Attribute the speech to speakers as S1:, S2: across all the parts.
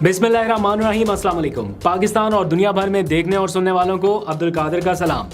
S1: बिस्मिल्लाहिर्रहमानिर्रहीम, अस्सलाम वालेकुम। पाकिस्तान और दुनिया भर में देखने और सुनने वालों को अब्दुल कादिर का सलाम।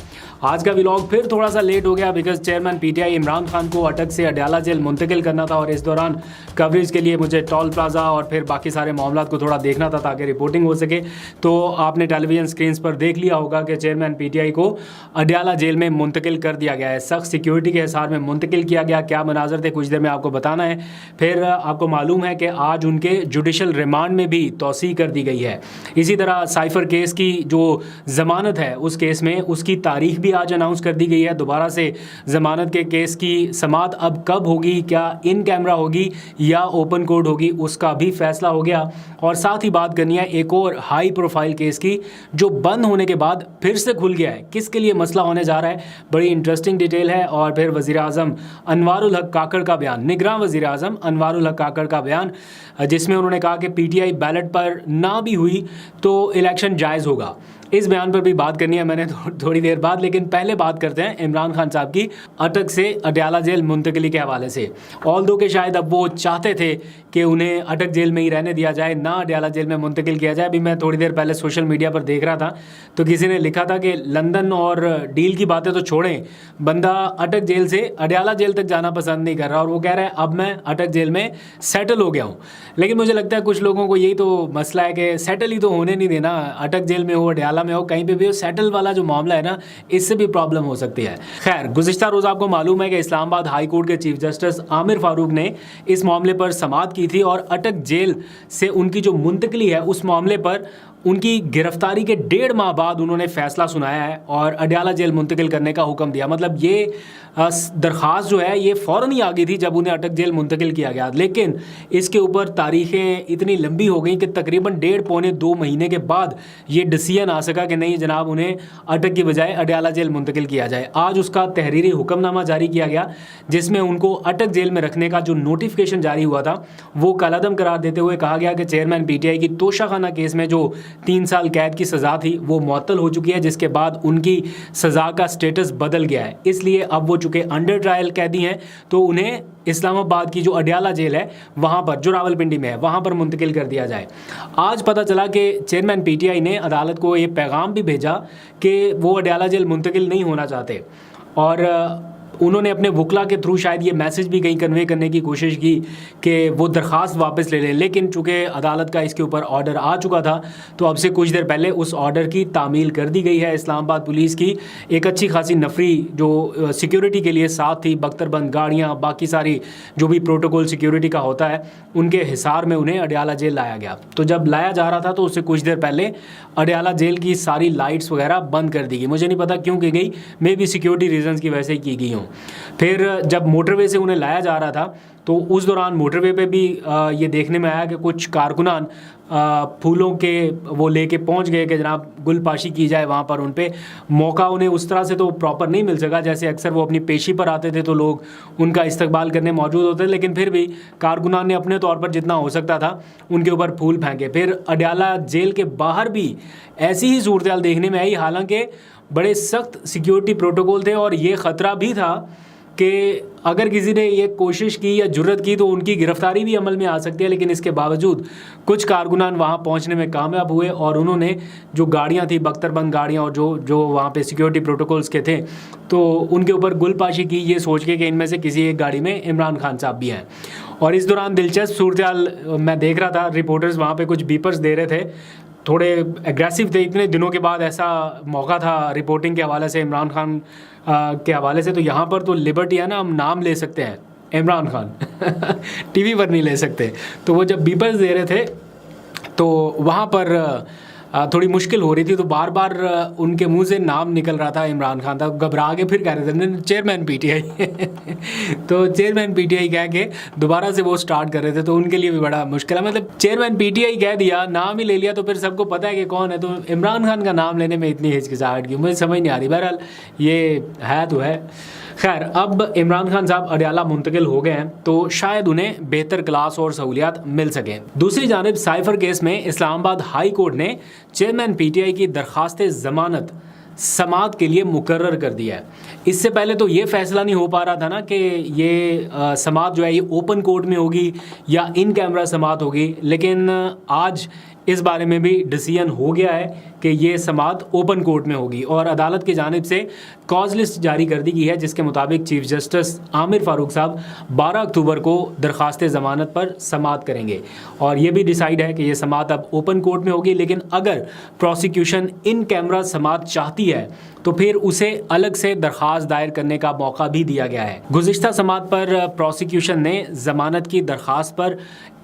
S1: आज का व्लॉग फिर थोड़ा सा लेट हो गया because chairman PTI Imran Khan को अटक से अडयाला जेल मुंतकिल करना था और इस दौरान कवरेज के लिए मुझे टोल प्लाजा और फिर बाकी सारे मामला को थोड़ा देखना था ताकि रिपोर्टिंग हो सके। तो आपने टेलीविजन स्क्रीन पर देख लिया होगा कि चेयरमैन पीटीआई को अडयाला जेल में मुंतकिल कर दिया गया है, सख्त सिक्योरिटी के हिसार में मुंतकिल किया गया। क्या मनाजर थे कुछ देर में आपको बताना है। फिर आपको मालूम है कि आज उनके जुडिशल रिमांड में भी तौसीह कर दी गई है। इसी तरह साइफर केस की जो ज़मानत है उस केस में उसकी तारीख भी आज अनाउंस कर दी गई है। दोबारा से ज़मानत के केस की समाअत अब कब होगी, क्या इन कैमरा होगी या ओपन कोर्ट होगी, उसका भी फैसला हो गया। और साथ ही बात करनी है एक और हाई प्रोफाइल केस की जो बंद होने के बाद फिर से खुल गया है। किसके लिए मसला होने जा रहा है, बड़ी इंटरेस्टिंग डिटेल है। और फिर वज़ीर आज़म अनवारुल हक काकड़ का बयान, निगरान वज़ीर आज़म अनवारुल हक काकड़ का बयान, जिसमें उन्होंने कहा कि पीटीआई बैलेट पर ना भी हुई तो इलेक्शन जायज़ होगा। इस बयान पर भी बात करनी है मैंने थोड़ी देर बाद, लेकिन पहले बात करते हैं इमरान खान साहब की अटक से अडयाला जेल मुंतकिली के हवाले से। ऑल्दो के शायद अब वो चाहते थे कि उन्हें अटक जेल में ही रहने दिया जाए, ना अडयाला जेल में मुंतकिल किया जाए। अभी मैं थोड़ी देर पहले सोशल मीडिया पर देख रहा था तो किसी ने लिखा था कि लंदन और डील की बातें तो छोड़ें, बंदा अटक जेल से अडयाला जेल तक जाना पसंद नहीं कर रहा और वो कह रहा है अब मैं अटक जेल में सेटल हो गया हूँ। लेकिन मुझे लगता है कुछ लोगों को यही तो मसला है कि सेटल ही तो होने नहीं देना, अटक जेल में हो अडयाला में हो कहीं पे भी हो, सेटल वाला जो मामला है ना इससे भी प्रॉब्लम हो सकती है। खैर, गुज़िश्ता रोज़ आपको मालूम है कि इस्लामाबाद हाई कोर्ट के चीफ जस्टिस आमिर फारूक ने इस मामले पर समाअत की थी और अटक जेल से उनकी जो मुंतकली है उस मामले पर उनकी गिरफ्तारी के 1.5 माह बाद उन्होंने फैसला सुनाया है और अडयाला जेल मुंतकिल करने का हुक्म दिया। मतलब ये दरख्वास्त जो है ये फ़ौरन ही आ गई थी जब उन्हें अटक जेल मुंतकिल किया गया, लेकिन इसके ऊपर तारीखें इतनी लंबी हो गई कि तकरीबन 1.5-2 महीने के बाद ये डिसीजन आ सका कि नहीं जनाब उन्हें अटक की बजाय अडयाला जेल मुंतकिल किया जाए। आज उसका तहरीरी हुक्मनामा जारी किया गया जिसमें उनको अटक जेल में रखने का जो नोटिफिकेशन जारी हुआ था वो कलअदम करार देते हुए कहा गया कि चेयरमैन पीटीआई की तोशाखाना केस में जो 3 साल कैद की सज़ा थी वो मुअत्तल हो चुकी है, जिसके बाद उनकी सज़ा का स्टेटस बदल गया है। इसलिए अब वो चूँकि अंडर ट्रायल कैदी हैं तो उन्हें इस्लामाबाद की जो अडयाला जेल है वहाँ पर, जो रावलपिंडी में है, वहाँ पर मुंतकिल कर दिया जाए। आज पता चला कि चेयरमैन पीटीआई ने अदालत को ये पैगाम भी भेजा कि वो अडयाला जेल मुंतकिल नहीं होना चाहते और उन्होंने अपने वकला के थ्रू शायद ये मैसेज भी कहीं कन्वे करने की कोशिश की कि वो दरख्वास्त वापस ले लें, लेकिन चूँकि अदालत का इसके ऊपर ऑर्डर आ चुका था तो अब से कुछ देर पहले उस ऑर्डर की तामील कर दी गई है। इस्लामाबाद पुलिस की एक अच्छी खासी नफरी जो सिक्योरिटी के लिए साथ थी, बख्तरबंद गाड़ियाँ, बाकी सारी जो भी प्रोटोकॉल सिक्योरिटी का होता है, उनके हिसार में उन्हें अडयाला जेल लाया गया। तो जब लाया जा रहा था तो उससे कुछ देर पहले अडयाला जेल की सारी लाइट्स वगैरह बंद कर दी गई। मुझे नहीं पता क्यों की गई, मे बी सिक्योरिटी रीजंस की वजह से की गई हों। फिर जब मोटरवे से उन्हें लाया जा रहा था तो उस दौरान मोटरवे पे भी ये देखने में आया कि कुछ कारकुनान फूलों के वो लेके पहुंच गए कि जनाब गुलपाशी की जाए वहाँ पर। उन पे मौका उन्हें उस तरह से तो प्रॉपर नहीं मिल सका जैसे अक्सर वो अपनी पेशी पर आते थे तो लोग उनका इस्तकबाल करने मौजूद होते थे, लेकिन फिर भी कारकुनान ने अपने तौर पर जितना हो सकता था उनके ऊपर फूल फेंके। फिर अडयाला जेल के बाहर भी ऐसी ही सूरत हाल देखने में आई, हालांकि बड़े सख्त सिक्योरिटी प्रोटोकॉल थे और ये ख़तरा भी था कि अगर किसी ने ये कोशिश की या जुर्रत की तो उनकी गिरफ्तारी भी अमल में आ सकती है। लेकिन इसके बावजूद कुछ कारकुनान वहाँ पहुँचने में कामयाब हुए और उन्होंने जो गाड़ियाँ थी, बख्तरबंद गाड़ियाँ और जो वहाँ पे सिक्योरिटी प्रोटोकॉल्स के थे, तो उनके ऊपर गुलपाशी की, ये सोच के कि इनमें से किसी एक गाड़ी में इमरान खान साहब भी हैं। और इस दौरान दिलचस्प सूरत हाल मैं देख रहा था, रिपोर्टर्स वहाँ पर कुछ बीपर्स दे रहे थे, थोड़े एग्रेसिव थे। इतने दिनों के बाद ऐसा मौका था रिपोर्टिंग के हवाले से, इमरान खान के हवाले से, तो यहाँ पर तो लिबर्टी है ना, हम नाम ले सकते हैं इमरान खान टीवी पर नहीं ले सकते। तो वो जब बीपर्स दे रहे थे तो वहाँ पर थोड़ी मुश्किल हो रही थी, तो बार बार उनके मुंह से नाम निकल रहा था इमरान खान था, घबरा के फिर कह रहे थे चेयरमैन पीटीआई तो चेयरमैन पीटीआई कह के दोबारा से वो स्टार्ट कर रहे थे, तो उनके लिए भी बड़ा मुश्किल है। मतलब चेयरमैन पीटीआई कह दिया, नाम ही ले लिया तो फिर सबको पता है कि कौन है, तो इमरान खान का नाम लेने में इतनी हिचकिचाहट की मुझे समझ नहीं आ रही। बहरहाल ये है तो है। खैर, अब इमरान खान साहब अडयाला मुंतकिल हो गए हैं तो शायद उन्हें बेहतर क्लास और सहूलियात मिल सकें। दूसरी जानिब साइफर केस में इस्लामाबाद हाई कोर्ट ने चेयरमैन पीटीआई की दरख्वास्त ज़मानत समात के लिए मुकर्रर कर दिया है। इससे पहले तो ये फैसला नहीं हो पा रहा था ना कि ये समात जो है ये ओपन कोर्ट में होगी या इन कैमरा समात होगी, लेकिन आज इस बारे में भी डिसीजन हो गया है कि ये समात ओपन कोर्ट में होगी और अदालत की जानिब से कॉज लिस्ट जारी कर दी गई है, जिसके मुताबिक चीफ जस्टिस आमिर फारूक साहब 12 अक्टूबर को दरख्वास्त ज़मानत पर समात करेंगे और ये भी डिसाइड है कि ये समात अब ओपन कोर्ट में होगी। लेकिन अगर प्रोसिक्यूशन इन कैमरा समात चाहती है तो फिर उसे अलग से दरख्वास्त दायर करने का मौका भी दिया गया है। गुज़िश्ता समात पर प्रोसिक्यूशन ने ज़मानत की दरख्वास्त पर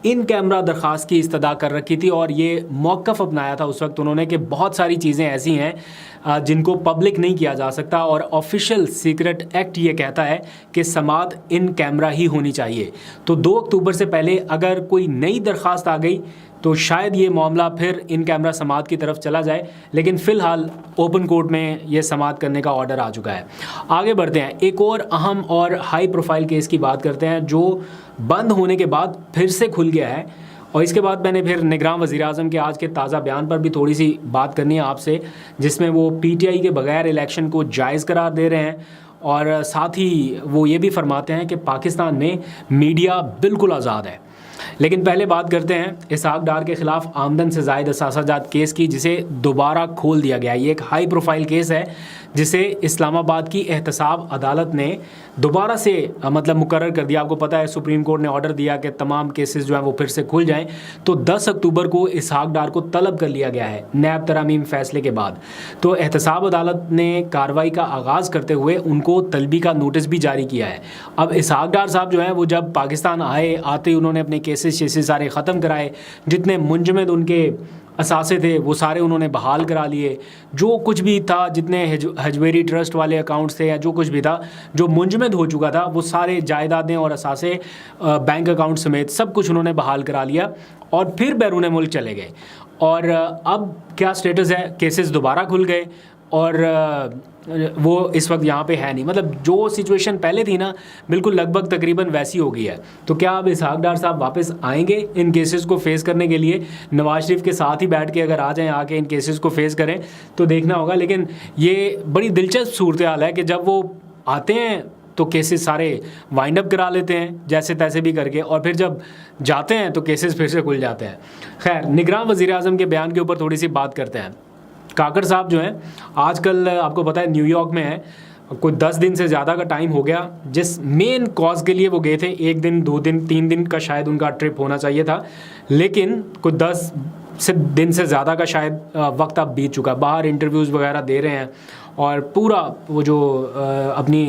S1: इन कैमरा दरख्वास्त की इस्तदा कर रखी थी और ये मौक़िफ़ अपनाया था उस वक्त उन्होंने कि बहुत सारी चीज़ें ऐसी हैं जिनको पब्लिक नहीं किया जा सकता और ऑफिशियल सीक्रेट एक्ट ये कहता है कि समात इन कैमरा ही होनी चाहिए। तो 2 अक्टूबर से पहले अगर कोई नई दरख्वास्त आ गई तो शायद ये मामला फिर इन कैमरा समात की तरफ चला जाए, लेकिन फ़िलहाल ओपन कोर्ट में ये समात करने का ऑर्डर आ चुका है। आगे बढ़ते हैं, एक और अहम और हाई प्रोफाइल केस की बात करते हैं जो बंद होने के बाद फिर से खुल गया है और इसके बाद मैंने फिर निगरान वज़ीर-ए-आज़म के आज के ताज़ा बयान पर भी थोड़ी सी बात करनी है आपसे, जिसमें वो पीटीआई के बगैर इलेक्शन को जायज़ करार दे रहे हैं और साथ ही वो ये भी फरमाते हैं कि पाकिस्तान में मीडिया बिल्कुल आज़ाद है। लेकिन पहले बात करते हैं इसहाक डार के ख़िलाफ़ आमदन से ज़ायद असासाजात केस की, जिसे दोबारा खोल दिया गया। ये एक हाई प्रोफाइल केस है जिसे इस्लामाबाद की एहतसाब अदालत ने दोबारा से मतलब मुकर्रर कर दिया। आपको पता है सुप्रीम कोर्ट ने ऑर्डर दिया कि तमाम केसेस जो हैं वो फिर से खुल जाएं, तो 10 अक्टूबर को इसहाक डार को तलब कर लिया गया है नैब तरामीम फैसले के बाद। तो एहतसाब अदालत ने कार्रवाई का आगाज़ करते हुए उनको तलबी का नोटिस भी जारी किया है। अब इसहाक डार साहब जो हैं वो जब पाकिस्तान आते ही उन्होंने अपने केसेस सारे ख़त्म कराए, जितने मुंजमद उनके असासे थे वो सारे उन्होंने बहाल करा लिए, जो कुछ भी था जितने हजवेरी ट्रस्ट वाले अकाउंट्स थे या जो कुछ भी था जो मुंजमद हो चुका था वो सारे जायदादें और असासे बैंक अकाउंट समेत सब कुछ उन्होंने बहाल करा लिया और फिर बैरून मुल्क चले गए। और अब क्या स्टेटस है, केसेस दोबारा खुल गए और वो इस वक्त यहाँ पे है नहीं। मतलब जो सिचुएशन पहले थी ना बिल्कुल लगभग तकरीबन वैसी हो गई है। तो क्या अब इसहाक डार साहब वापस आएंगे इन केसेस को फेस करने के लिए? नवाज शरीफ के साथ ही बैठ के अगर आ जाएं आके इन केसेस को फेस करें तो देखना होगा। लेकिन ये बड़ी दिलचस्प सूरत हाल है कि जब वो आते हैं तो केसेस सारे वाइंड अप करा लेते हैं जैसे तैसे भी करके, और फिर जब जाते हैं तो केसेस फिर से खुल जाते हैं। खैर, निगरान वज़ीर-ए-आज़म के बयान के ऊपर थोड़ी सी बात करते हैं। काकड़ साहब जो हैं आजकल आपको पता है न्यूयॉर्क में है, कोई 10 दिन से ज़्यादा का टाइम हो गया जिस मेन कॉज के लिए वो गए थे। 1 दिन 2 दिन 3 दिन का शायद उनका ट्रिप होना चाहिए था, लेकिन कोई 10 दिन से ज़्यादा का शायद वक्त अब बीत चुका। बाहर इंटरव्यूज़ वगैरह दे रहे हैं और पूरा वो जो अपनी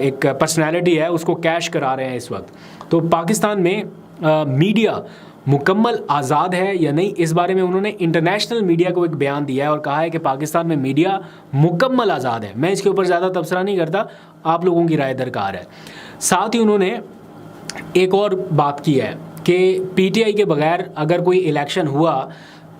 S1: एक पर्सनैलिटी है उसको कैश करा रहे हैं इस वक्त। तो पाकिस्तान में मीडिया मुकम्मल आज़ाद है या नहीं, इस बारे में उन्होंने इंटरनेशनल मीडिया को एक बयान दिया है और कहा है कि पाकिस्तान में मीडिया मुकम्मल आज़ाद है। मैं इसके ऊपर ज़्यादा तबसरा नहीं करता, आप लोगों की राय दरकार है। साथ ही उन्होंने एक और बात की है कि पीटीआई के बगैर अगर कोई इलेक्शन हुआ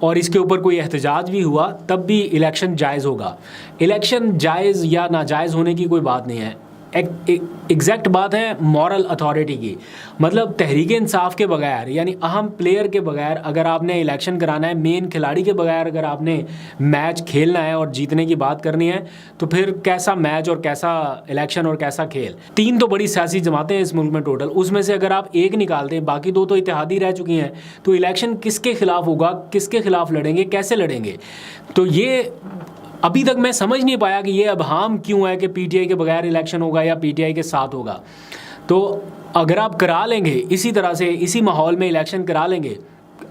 S1: और इसके ऊपर कोई एहतजाज भी हुआ तब भी इलेक्शन जायज़ होगा। इलेक्शन जायज़ या नाजायज़ होने की कोई बात नहीं है, एग्जैक्ट बात है मॉरल अथॉरिटी की। मतलब तहरीक इंसाफ के बगैर यानी अहम प्लेयर के बगैर अगर आपने इलेक्शन कराना है, मेन खिलाड़ी के बगैर अगर आपने मैच खेलना है और जीतने की बात करनी है, तो फिर कैसा मैच और कैसा इलेक्शन और कैसा खेल। 3 तो बड़ी सियासी जमातें हैं इस मुल्क में टोटल, उसमें से अगर आप एक निकालते हैं बाकी 2 तो इत्तेहादी रह चुकी हैं, तो इलेक्शन किसके खिलाफ होगा, किसके खिलाफ लड़ेंगे, कैसे लड़ेंगे? तो ये अभी तक मैं समझ नहीं पाया कि ये अबहाम क्यों है कि पीटीआई के बगैर इलेक्शन होगा या पीटीआई के साथ होगा। तो अगर आप करा लेंगे इसी तरह से, इसी माहौल में इलेक्शन करा लेंगे,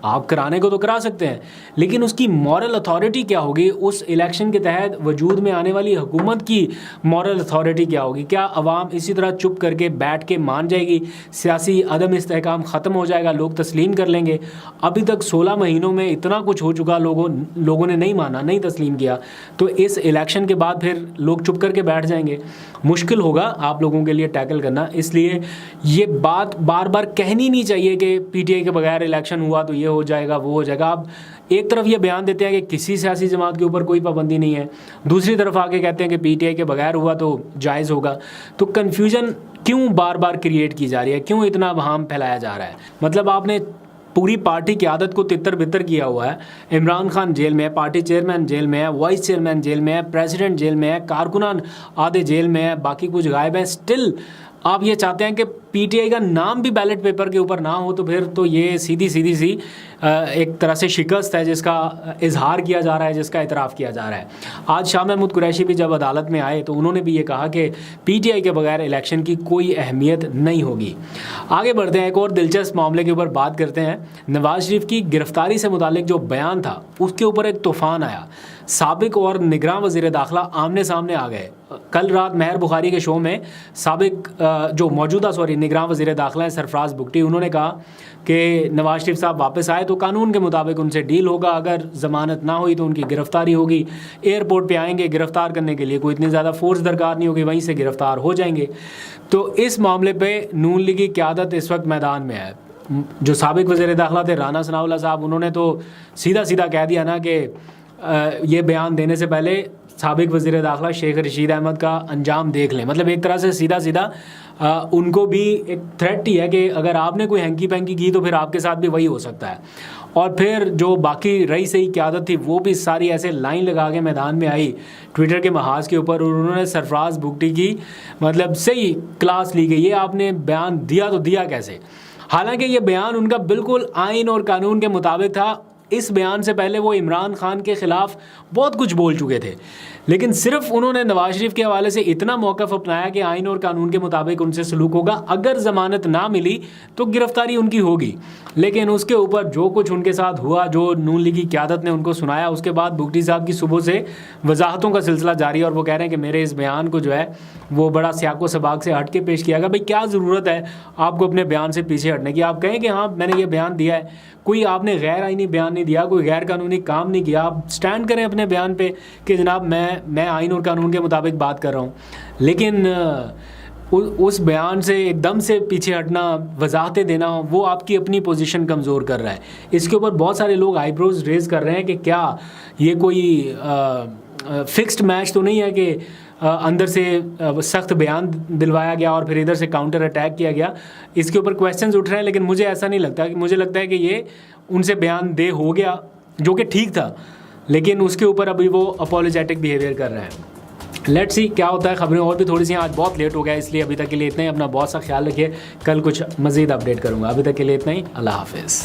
S1: आप कराने को तो करा सकते हैं, लेकिन उसकी मॉरल अथॉरिटी क्या होगी? उस इलेक्शन के तहत वजूद में आने वाली हुकूमत की मॉरल अथॉरिटी क्या होगी? क्या अवाम इसी तरह चुप करके बैठ के मान जाएगी? सियासी अदम इस्तेहकाम ख़त्म हो जाएगा, लोग तस्लीम कर लेंगे? अभी तक 16 महीनों में इतना कुछ हो चुका, लोगों ने नहीं माना, नहीं तस्लीम किया, तो इस इलेक्शन के बाद फिर लोग चुप करके बैठ जाएंगे? मुश्किल होगा आप लोगों के लिए टैकल करना। इसलिए ये बात बार बार कहनी नहीं चाहिए कि पीटीआई के बगैर इलेक्शन हुआ तो ये हो जाएगा, वो हो जाएगा। आप एक तरफ ये बयान देते हैं कि किसी सियासी जमात के ऊपर कोई पाबंदी नहीं है, दूसरी तरफ आके कहते हैं कि पीटीआई के बगैर हुआ तो जायज़ होगा। तो कन्फ्यूजन क्यों बार बार क्रिएट की जा रही है, क्यों इतना वहाम फैलाया जा रहा है? मतलब आपने पूरी पार्टी की आदत को तितर बितर किया हुआ है। इमरान खान जेल में है, पार्टी चेयरमैन जेल में है, वाइस चेयरमैन जेल में है, प्रेसिडेंट जेल में है, कारकुनान आधे जेल में है, बाकी कुछ गायब है। स्टिल आप ये चाहते हैं कि पीटीआई का नाम भी बैलेट पेपर के ऊपर ना हो, तो फिर तो ये सीधी सी एक तरह से शिकस्त है जिसका इजहार किया जा रहा है, जिसका इतराफ़ किया जा रहा है। आज शाह महमूद कुरैशी भी जब अदालत में आए तो उन्होंने भी ये कहा कि पीटीआई के बगैर इलेक्शन की कोई अहमियत नहीं होगी। आगे बढ़ते हैं, एक और दिलचस्प मामले के ऊपर बात करते हैं। नवाज शरीफ की गिरफ्तारी से मुतालिक जो बयान था उसके ऊपर एक तूफ़ान आया। साबिक और निगरान वज़ीर दाखिला आमने सामने आ गए। कल रात महर बुखारी के शो में साबिक जो मौजूदा निगरान वज़ीर दाखिला हैं सरफराज बुगटी, उन्होंने कहा कि नवाज शरीफ साहब वापस आए तो कानून के मुताबिक उनसे डील होगा, अगर ज़मानत ना हुई तो उनकी गिरफ़्तारी होगी। एयरपोर्ट पे आएंगे, गिरफ़्तार करने के लिए कोई इतनी ज़्यादा फोर्स दरकार नहीं होगी, वहीं से गिरफ़्तार हो जाएंगे। तो इस मामले पे नून लीग की क़यादत इस वक्त मैदान में है। जो साबिक वज़ीर दाखिला थे राना सनाउल्लाह साहब, उन्होंने तो सीधा कह दिया ना कि ये बयान देने से पहले साबिक वज़ीर दाखिला शेख रशीद अहमद का अंजाम देख लें। मतलब एक तरह से सीधा उनको भी एक थ्रेट ही है कि अगर आपने कोई हैंकी पैंकी की तो फिर आपके साथ भी वही हो सकता है। और फिर जो बाकी रही सही क़यादत थी वो भी सारी ऐसे लाइन लगा के मैदान में आई ट्विटर के महाज के ऊपर, और उन्होंने सरफराज बुगटी की मतलब सही क्लास ली गई। ये आपने बयान दिया तो दिया कैसे? हालांकि ये बयान उनका बिल्कुल आइन और कानून के मुताबिक था। इस बयान से पहले वो इमरान खान के ख़िलाफ़ बहुत कुछ बोल चुके थे, लेकिन सिर्फ उन्होंने नवाज शरीफ के हवाले से इतना मौक़िफ़ अपनाया कि आइन और कानून के मुताबिक उनसे सलूक होगा, अगर ज़मानत ना मिली तो गिरफ़्तारी उनकी होगी। लेकिन उसके ऊपर जो कुछ उनके साथ हुआ, जो नून लीग की क़यादत ने उनको सुनाया, उसके बाद बुगटी साहब की सुबह से वजाहतों का सिलसिला जारी है और वो कह रहे हैं कि मेरे इस बयान को जो है वो बड़ा सियाको सबाक से हट के पेश किया गया। भाई क्या ज़रूरत है आपको अपने बयान से पीछे हटने की? आप कहें कि हाँ मैंने ये बयान दिया है, कोई आपने गैर आइनी बयान नहीं दिया, कोई गैर कानूनी काम नहीं किया। आप स्टैंड करें अपने बयान पे कि जनाब मैं आइन और कानून के मुताबिक बात कर रहा हूँ। लेकिन उस बयान से एकदम से पीछे हटना, वजाहतें देना, वो आपकी अपनी पोजीशन कमज़ोर कर रहा है। इसके ऊपर बहुत सारे लोग आईब्रोज रेज़ कर रहे हैं कि क्या ये कोई फिक्स्ड मैच तो नहीं है कि अंदर से सख्त बयान दिलवाया गया और फिर इधर से काउंटर अटैक किया गया। इसके ऊपर क्वेश्चंस उठ रहे हैं, लेकिन मुझे ऐसा नहीं लगता। मुझे लगता है कि ये उनसे बयान दे हो गया जो कि ठीक था, लेकिन उसके ऊपर अभी वो अपोलोजेटिक बिहेवियर कर रहे हैं। लेट्स सी क्या होता है। खबरें और भी थोड़ी सी आज बहुत लेट हो गया, इसलिए अभी तक के लिए इतना ही। अपना बहुत सा ख्याल रखिए, कल कुछ मज़ीद अपडेट करूँगा। अभी तक के लिए इतना ही। अल्लाह हाफिज़।